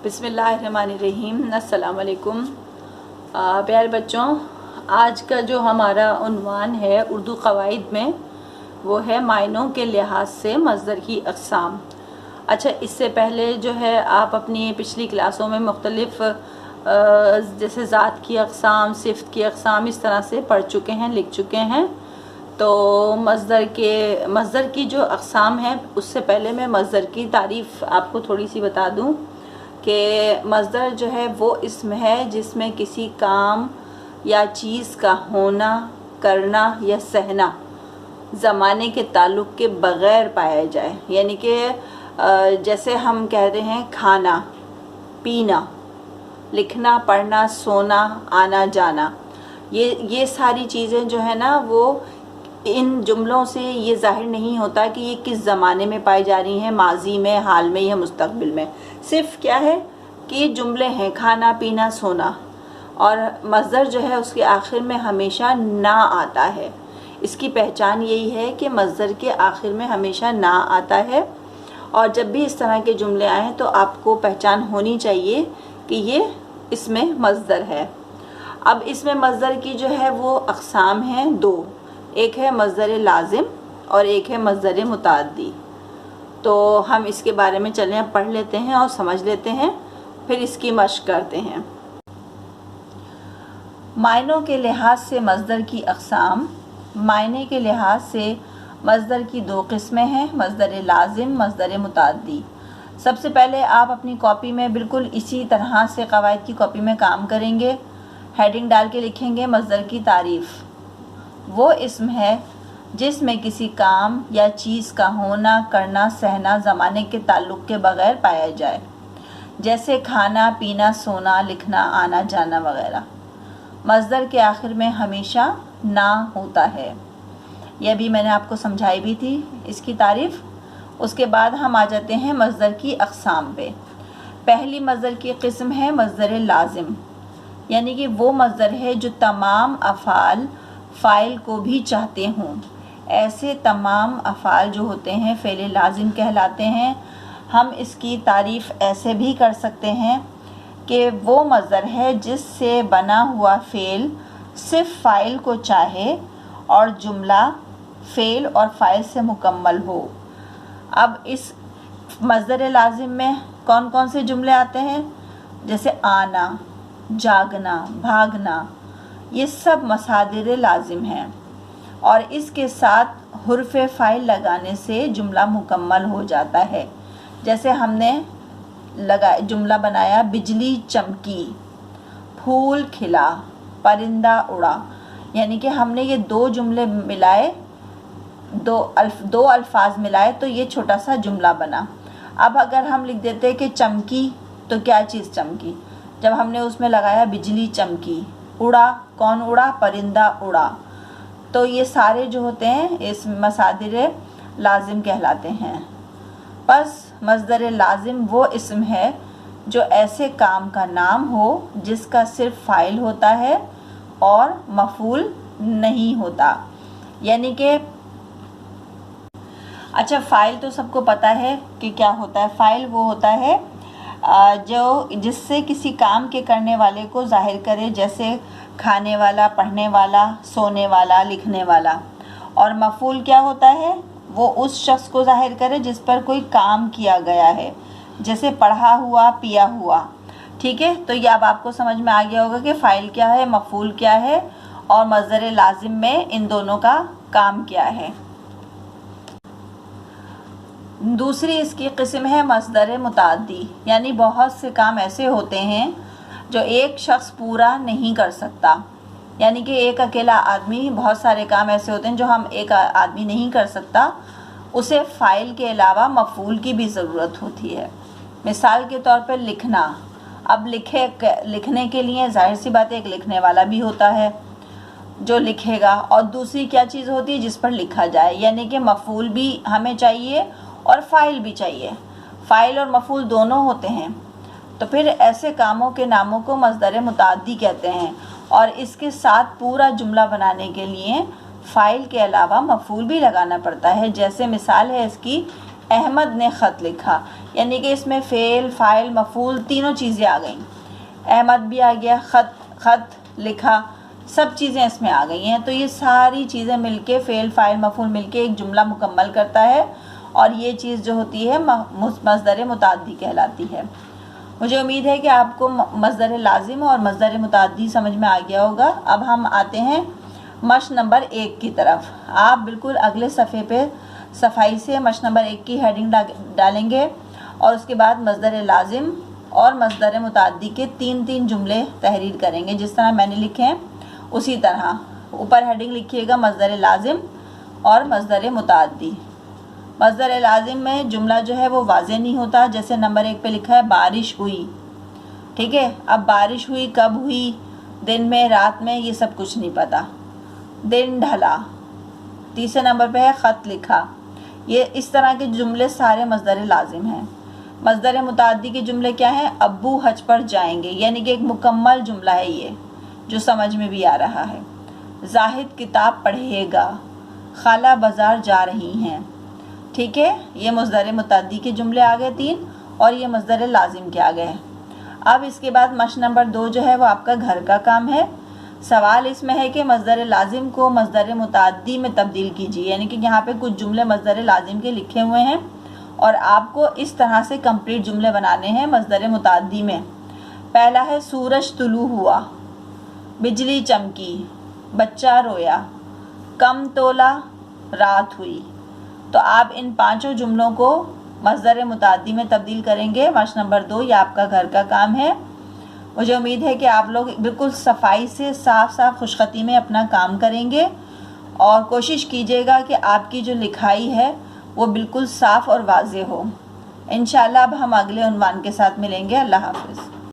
बिस्मिल्लाहिर्रहमानिर्रहीम। अस्सलाम वालेकुम। प्यारे बच्चों, आज का जो हमारा उन्वान है उर्दू क़वाइद में वो है मायनों के लिहाज से मज़दर की अक़साम। अच्छा, इससे पहले जो है आप अपनी पिछली क्लासों में मुख्तलिफ़ जैसे ज़ात की अक़साम, सिफ़त की अक़साम इस तरह से पढ़ चुके हैं, लिख चुके हैं। तो मज़दर की जो अक़साम है उससे पहले मैं मज़दर की तारीफ़ आपको थोड़ी सी बता दूं कि मज़दर जो है वो इसम है जिसमें किसी काम या चीज़ का होना, करना या सहना ज़माने के ताल्लुक़ के बग़ैर पाया जाए। यानी कि जैसे हम कह रहे हैं खाना, पीना, लिखना, पढ़ना, सोना, आना जाना, ये सारी चीज़ें जो है ना वो इन जुमलों से ये ज़ाहिर नहीं होता कि ये किस ज़माने में पाई जा रही हैं, माजी में, हाल में या मुस्तक़बिल में। सिर्फ़ क्या है कि ये जुमले हैं खाना, पीना, सोना, और मज़दर जो है उसके आखिर में हमेशा ना आता है। इसकी पहचान यही है कि मज़दर के आखिर में हमेशा ना आता है, और जब भी इस तरह के जुमले आएँ तो आपको पहचान होनी चाहिए कि ये इसमें मज़दर है। अब इसमें मज़दर की जो है वो अक़साम हैं दो, एक है मज़दर लाज़िम और एक है मज़दर मुतअद्दी। तो हम इसके बारे में चलें पढ़ लेते हैं और समझ लेते हैं, फिर इसकी मश्क करते हैं। मायनों के लिहाज से मज़दर की अक़साम। मायने के लिहाज से मज़दर की दो किस्में हैं, मज़दर लाज़िम, मज़दर मुतअद्दी। सबसे पहले आप अपनी कॉपी में बिल्कुल इसी तरह से क़वाइद की कॉपी में काम करेंगे। हेडिंग डाल के लिखेंगे मज़दर की तारीफ़। वो इसम है जिसमें किसी काम या चीज़ का होना, करना, सहना ज़माने के ताल्लुक़ के बग़ैर पाया जाए, जैसे खाना, पीना, सोना, लिखना, आना जाना वग़ैरह। मज़दर के आखिर में हमेशा ना होता है। यह भी मैंने आपको समझाई भी थी इसकी तारीफ़। उसके बाद हम आ जाते हैं मज़दर की अक़साम पे। पहली मज़दर की किस्म है मज़दर लाज़िम, यानी कि वो मज़दर है जो तमाम अफ़ाल फ़ाइल को भी चाहते हों। ऐसे तमाम अफ़ाल जो होते हैं फ़ेल लाज़िम कहलाते हैं। हम इसकी तारीफ़ ऐसे भी कर सकते हैं कि वो मज़दर है जिससे बना हुआ फ़ेल सिर्फ़ फ़ाइल को चाहे और जुमला फ़ेल और फ़ाइल से मुकम्मल हो। अब इस मज़दर लाज़िम में कौन कौन से जुमले आते हैं? जैसे आना, जागना, भागना, ये सब मसादिर लाज़िम हैं, और इसके साथ हुर्फ़ फ़ाइल लगाने से जुमला मुकम्मल हो जाता है। जैसे हमने जुमला बनाया बिजली चमकी, फूल खिला, परिंदा उड़ा, यानी कि हमने ये दो जुमले मिलाए, दो अल्फाज मिलाए तो ये छोटा सा जुमला बना। अब अगर हम लिख देते कि चमकी, तो क्या चीज़ चमकी? जब हमने उसमें लगाया बिजली चमकी, उड़ा, कौन उड़ा? परिंदा उड़ा। तो ये सारे जो होते हैं इस मसादिर लाज़िम कहलाते हैं। बस मज़दर लाज़िम वो इसम है जो ऐसे काम का नाम हो जिसका सिर्फ फ़ाइल होता है और मफ़ूल नहीं होता। यानी कि अच्छा, फ़ाइल तो सबको पता है कि क्या होता है। फ़ाइल वो होता है जो जिससे किसी काम के करने वाले को ज़ाहिर करे, जैसे खाने वाला, पढ़ने वाला, सोने वाला, लिखने वाला। और मफ़ूल क्या होता है? वो उस शख्स को ज़ाहिर करे जिस पर कोई काम किया गया है, जैसे पढ़ा हुआ, पिया हुआ। ठीक है, तो ये अब आपको समझ में आ गया होगा कि फ़ाइल क्या है, मफ़ूल क्या है, और मज़दर लाज़िम में इन दोनों का काम क्या है। दूसरी इसकी किस्म है मज़दर मुतअद्दी, यानी बहुत से काम ऐसे होते हैं जो एक शख्स पूरा नहीं कर सकता। यानी कि एक अकेला आदमी, बहुत सारे काम ऐसे होते हैं जो हम एक आदमी नहीं कर सकता, उसे फ़ाइल के अलावा मफ़ूल की भी ज़रूरत होती है। मिसाल के तौर पर लिखना। अब लिखने के लिए ज़ाहिर सी बात है एक लिखने वाला भी होता है जो लिखेगा, और दूसरी क्या चीज़ होती है जिस पर लिखा जाए, यानी कि मफ़ूल भी हमें चाहिए और फ़ाइल भी चाहिए। फ़ाइल और मफ़ूल दोनों होते हैं। तो फिर ऐसे कामों के नामों को मज़दर मुतअद्दी कहते हैं, और इसके साथ पूरा जुमला बनाने के लिए फ़ाइल के अलावा मफ़ूल भी लगाना पड़ता है। जैसे मिसाल है इसकी, अहमद ने ख़त लिखा, यानी कि इसमें फ़ेल, फ़ाइल, मफ़ूल तीनों चीज़ें आ गईं। अहमद भी आ गया, ख़त लिखा, सब चीज़ें इसमें आ गई हैं। तो ये सारी चीज़ें मिलके फ़ेल, फ़ाइल, मफ़ूल मिलके एक जुमला मुकम्मल करता है और ये चीज़ जो होती है मस्दर मुताद्दी कहलाती है। मुझे उम्मीद है कि आपको मस्दर लाजिम और मस्दर मुताद्दी समझ में आ गया होगा। अब हम आते हैं मश्क नंबर 1 की तरफ। आप बिल्कुल अगले सफ़े पे सफाई से मश्क नंबर 1 की हेडिंग डालेंगे और उसके बाद मस्दर लाजिम और मस्दर मुताद्दी के 3-3 जुमले तहरीर करेंगे। जिस तरह मैंने लिखे हैं उसी तरह ऊपर हेडिंग लिखिएगा मस्दर लाजिम और मस्दर मुताद्दी। मस्दर लाजिम में जुमला जो है वो वाज़ेह नहीं होता। जैसे नंबर 1 पे लिखा है बारिश हुई, ठीक है। अब बारिश हुई कब हुई, दिन में, रात में, ये सब कुछ नहीं पता। दिन ढला। तीसरे नंबर पे है ख़त लिखा। ये इस तरह के जुमले सारे मस्दर लाजिम हैं। मस्दर मुताद्दी के जुमले क्या हैं? अब्बू हज पर जाएंगे, यानी कि एक मुकम्मल जुमला है ये, जो समझ में भी आ रहा है। जाहिद किताब पढ़ेगा, खाला बाज़ार जा रही हैं, ठीक है। ये मस्दर मुताद्दी के जुमले आ गए 3 और ये मस्दर लाजिम के आ गए। अब इसके बाद मश्क नंबर 2 जो है वो आपका घर का काम है। सवाल इसमें है कि मस्दर लाजिम को मस्दर मुताद्दी में तब्दील कीजिए, यानी कि यहाँ पे कुछ जुमले मस्दर लाजिम के लिखे हुए हैं और आपको इस तरह से कंप्लीट जुमले बनाने हैं मस्दर मुताद्दी में। पहला है सूरज तुलू हुआ, बिजली चमकी, बच्चा रोया, कम तोला, रात हुई। तो आप इन 5 जुमलों को मस्दर मुताद्दी में तब्दील करेंगे। मश्क नंबर 2 ये आपका घर का काम है। मुझे उम्मीद है कि आप लोग बिल्कुल सफाई से साफ खुशखती में अपना काम करेंगे और कोशिश कीजिएगा कि आपकी जो लिखाई है वो बिल्कुल साफ़ और वाज़ेह हो। इंशाअल्लाह अब हम अगले उन्वान के साथ मिलेंगे। अल्लाह हाफ़िज़।